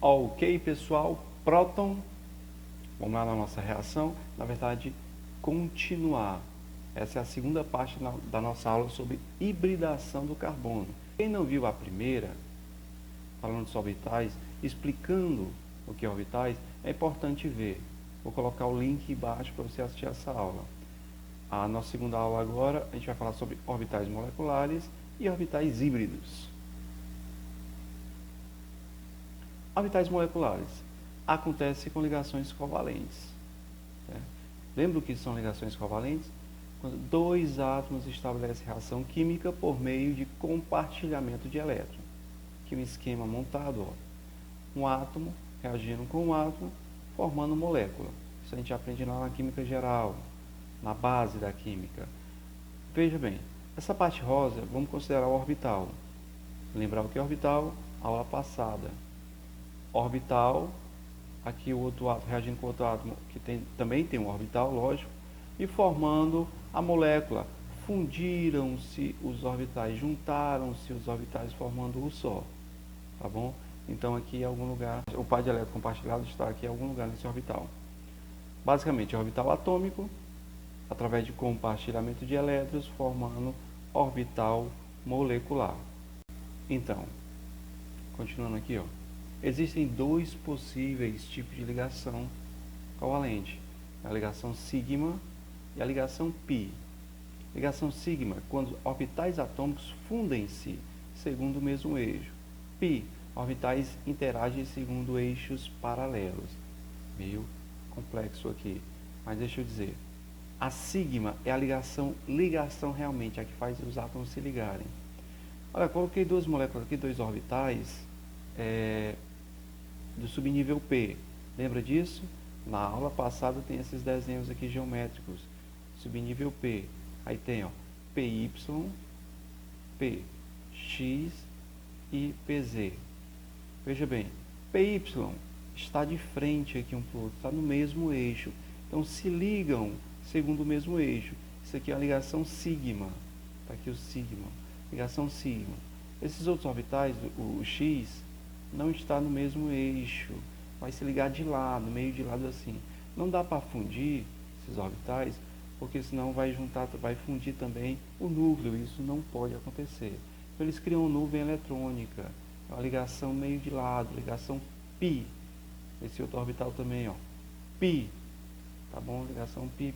Ok, pessoal, próton, vamos lá na nossa reação, na verdade, continuar. Essa é a segunda parte da nossa aula sobre hibridação do carbono. Quem não viu a primeira, falando sobre orbitais, explicando o que é orbitais, é importante ver. Vou colocar o link embaixo para você assistir essa aula. A nossa segunda aula agora, a gente vai falar sobre orbitais moleculares e orbitais híbridos. Orbitais moleculares acontece com ligações covalentes. Lembra o que são ligações covalentes? Quando dois átomos estabelecem reação química por meio de compartilhamento de elétrons. Aqui um esquema montado, ó. Um átomo reagindo com um átomo, formando molécula. Isso a gente aprende lá na química geral, na base da química. Veja bem, essa parte rosa, vamos considerar o orbital. Lembrar o que é orbital? Aula passada. Orbital, aqui o outro átomo reagindo com outro átomo que também tem um orbital, lógico, e formando a molécula. Fundiram-se os orbitais, juntaram-se os orbitais formando um só, tá bom? Então aqui em algum lugar, o par de elétrons compartilhado está aqui em algum lugar nesse orbital. Basicamente, é orbital atômico, através de compartilhamento de elétrons, formando orbital molecular. Então, continuando aqui, ó. Existem dois possíveis tipos de ligação covalente, a ligação sigma e a ligação pi. Ligação sigma, quando orbitais atômicos fundem-se segundo o mesmo eixo. Pi, orbitais interagem segundo eixos paralelos. Meio complexo aqui, mas deixa eu dizer. A sigma é a ligação realmente, a que faz os átomos se ligarem. Olha, coloquei duas moléculas aqui, dois orbitais, do subnível P. Lembra disso? Na aula passada tem esses desenhos aqui geométricos. Subnível P. Aí tem, ó, PY, PX e PZ. Veja bem, PY está de frente aqui um para o outro, está no mesmo eixo. Então se ligam segundo o mesmo eixo. Isso aqui é a ligação sigma. Está aqui o sigma. Ligação sigma. Esses outros orbitais, o X, não está no mesmo eixo, vai se ligar de lado, meio de lado assim. Não dá para fundir esses orbitais, porque senão vai fundir também o núcleo, isso não pode acontecer. Então eles criam nuvem eletrônica, é uma ligação meio de lado, ligação π. Esse outro orbital também, ó, π, tá bom? Ligação π.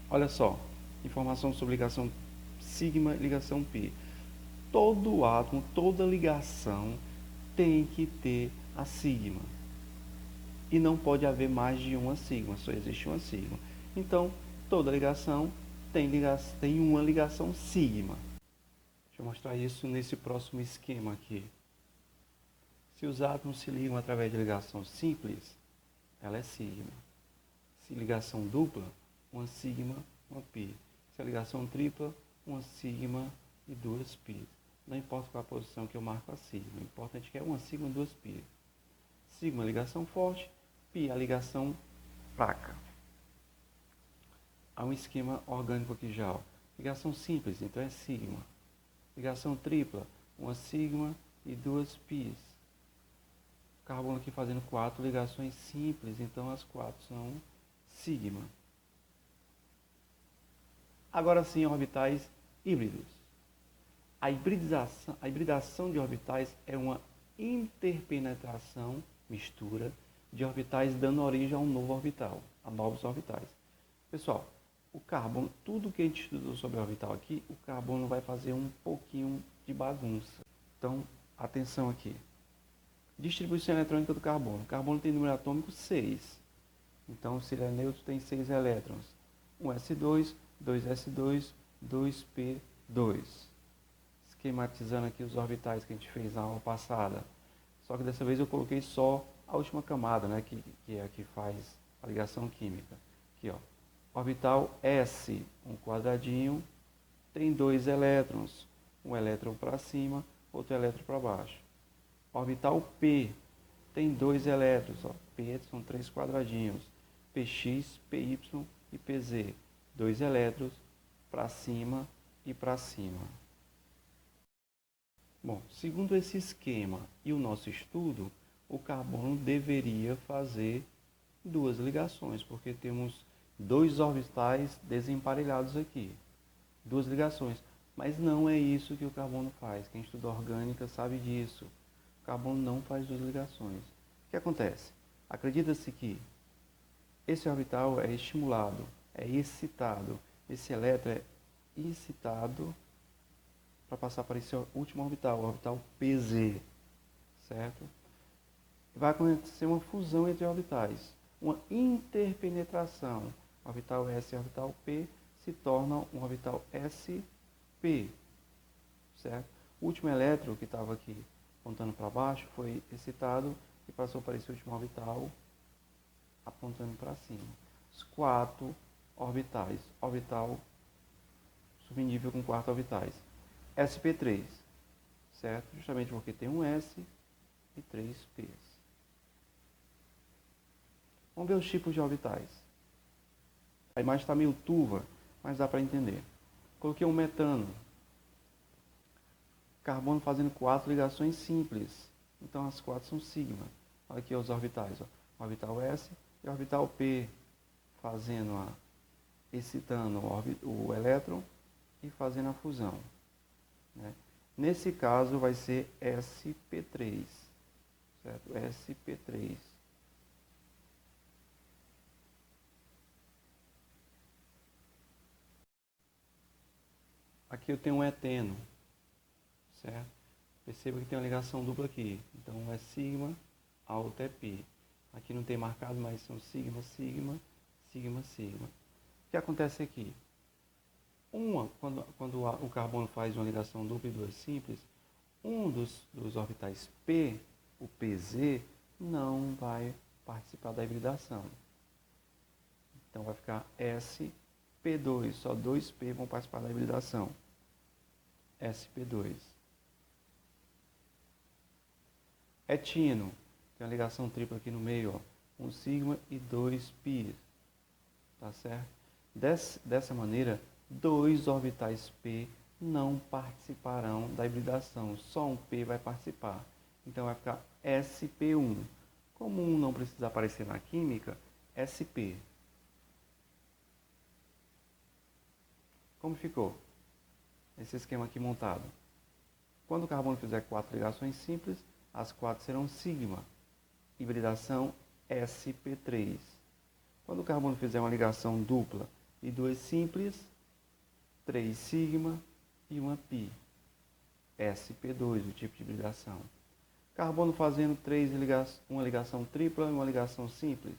Olha só, informação sobre ligação sigma e ligação π. Todo átomo, toda ligação tem que ter a sigma. E não pode haver mais de uma sigma, só existe uma sigma. Então, toda ligação tem uma ligação sigma. Deixa eu mostrar isso nesse próximo esquema aqui. Se os átomos se ligam através de ligação simples, ela é sigma. Se ligação dupla, uma sigma, uma π. Se a ligação tripla, uma sigma e duas π. Não importa qual a posição que eu marco a sigma, o importante é que é uma sigma e duas π. Sigma, ligação forte, π, a ligação fraca. Há um esquema orgânico aqui já, ó. Ligação simples, então é sigma. Ligação tripla, uma sigma e duas πs. Carbono aqui fazendo 4 ligações simples, então as 4 são sigma. Agora sim, orbitais híbridos. A hibridação de orbitais é uma interpenetração, mistura, de orbitais dando origem a um novo orbital, a novos orbitais. Pessoal, o carbono, tudo que a gente estudou sobre orbital aqui, o carbono vai fazer um pouquinho de bagunça. Então, atenção aqui. Distribuição eletrônica do carbono. O carbono tem número atômico 6. Então, se ele é neutro, tem 6 elétrons. 1s2, 2s2, 2p2. Esquematizando aqui os orbitais que a gente fez na aula passada. Só que dessa vez eu coloquei só a última camada, né, que é a que faz a ligação química. Aqui, ó. Orbital S, um quadradinho, tem 2 elétrons. Um elétron para cima, outro elétron para baixo. Orbital P, tem 2 elétrons. Ó. P são 3 quadradinhos. PX, PY e PZ. 2 elétrons para cima e para cima. Bom, segundo esse esquema e o nosso estudo, o carbono deveria fazer duas ligações, porque temos dois orbitais desemparelhados aqui, duas ligações. Mas não é isso que o carbono faz. Quem estuda orgânica sabe disso. O carbono não faz duas ligações. O que acontece? Acredita-se que esse orbital é estimulado, é excitado. Esse elétron é excitado para passar para esse último orbital, o orbital PZ, certo? Vai acontecer uma fusão entre orbitais, uma interpenetração. O orbital S e o orbital P se tornam um orbital SP, certo? O último elétron que estava aqui apontando para baixo foi excitado e passou para esse último orbital apontando para cima. Os quatro orbitais, orbital subnível com quatro orbitais, sp3, certo? Justamente porque tem um S e 3 P's. Vamos ver os tipos de orbitais. A imagem está meio turva, mas dá para entender. Coloquei um metano, carbono fazendo quatro ligações simples. Então as quatro são sigma. Olha aqui os orbitais, ó. Orbital S e orbital P, fazendo excitando o elétron e fazendo a fusão, né? Nesse caso vai ser sp3, certo? sp3. Aqui eu tenho um eteno, certo? Perceba que tem uma ligação dupla aqui. Então é sigma, a outra é pi. Aqui não tem marcado, mas são sigma, sigma, sigma, sigma. O que acontece aqui? Quando o carbono faz uma ligação dupla e duas simples, um dos orbitais P, o PZ, não vai participar da hibridação. Então vai ficar sp2, só dois P vão participar da hibridação. sp2. Etino, tem uma ligação tripla aqui no meio, ó, um sigma e dois pi, tá certo? Dessa maneira, dois orbitais P não participarão da hibridação, só um P vai participar. Então vai ficar sp1. Como um não precisa aparecer na química, sp. Como ficou esse esquema aqui montado? Quando o carbono fizer quatro ligações simples, as quatro serão sigma. Hibridação sp3. Quando o carbono fizer uma ligação dupla e duas simples, 3 sigma e uma pi. sp2, o tipo de hibridação. Carbono fazendo uma ligação tripla e uma ligação simples,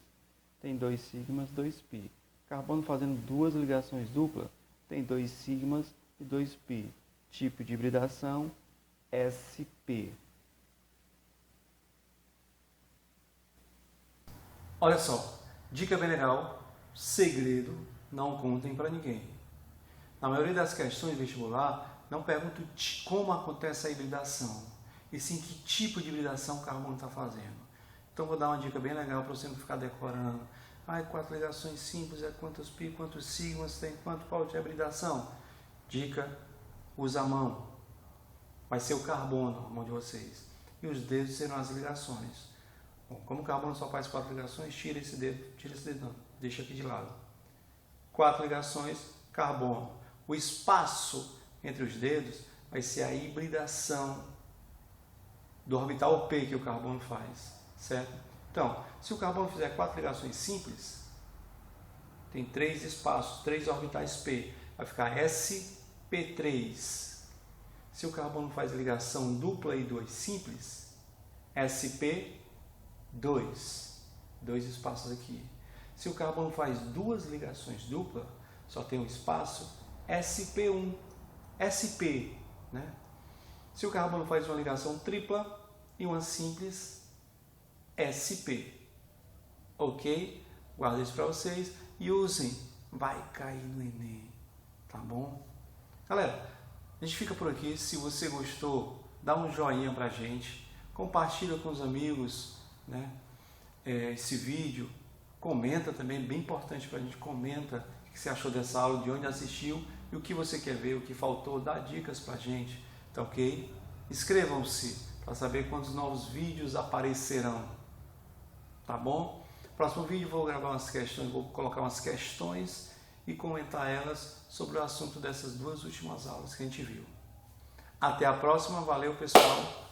tem 2 sigmas, 2 pi. Carbono fazendo duas ligações duplas, tem 2 sigmas e 2 pi. Tipo de hibridação sp. Olha só, dica bem legal, segredo, não contem para ninguém. Na maioria das questões de vestibular, não pergunto como acontece a hibridação, e sim que tipo de hibridação o carbono está fazendo. Então vou dar uma dica bem legal para você não ficar decorando. Quatro ligações simples, quantos pi, quantos sigmas, tem qual de hibridação? Dica, usa a mão. Vai ser o carbono, a mão de vocês. E os dedos serão as ligações. Bom, como o carbono só faz quatro ligações, tira esse dedo não, deixa aqui de lado. Quatro ligações, carbono. O espaço entre os dedos vai ser a hibridação do orbital P que o carbono faz, certo? Então, se o carbono fizer quatro ligações simples, tem três espaços, três orbitais P, vai ficar sp3. Se o carbono faz ligação dupla e duas simples, sp2, dois espaços aqui. Se o carbono faz duas ligações duplas, só tem um espaço, sp1, sp, né? Se o carbono faz uma ligação tripla e uma simples, sp. Ok? Guarda isso para vocês e usem. Vai cair no Enem, tá bom? Galera, a gente fica por aqui. Se você gostou, dá um joinha pra gente, compartilha com os amigos, né? Esse vídeo, comenta também, bem importante pra gente, comenta o que você achou dessa aula, de onde assistiu e o que você quer ver, o que faltou, dá dicas pra gente, tá ok? Inscrevam-se para saber quantos novos vídeos aparecerão. Tá bom? Próximo vídeo vou gravar umas questões, vou colocar umas questões e comentar elas sobre o assunto dessas duas últimas aulas que a gente viu. Até a próxima, valeu pessoal!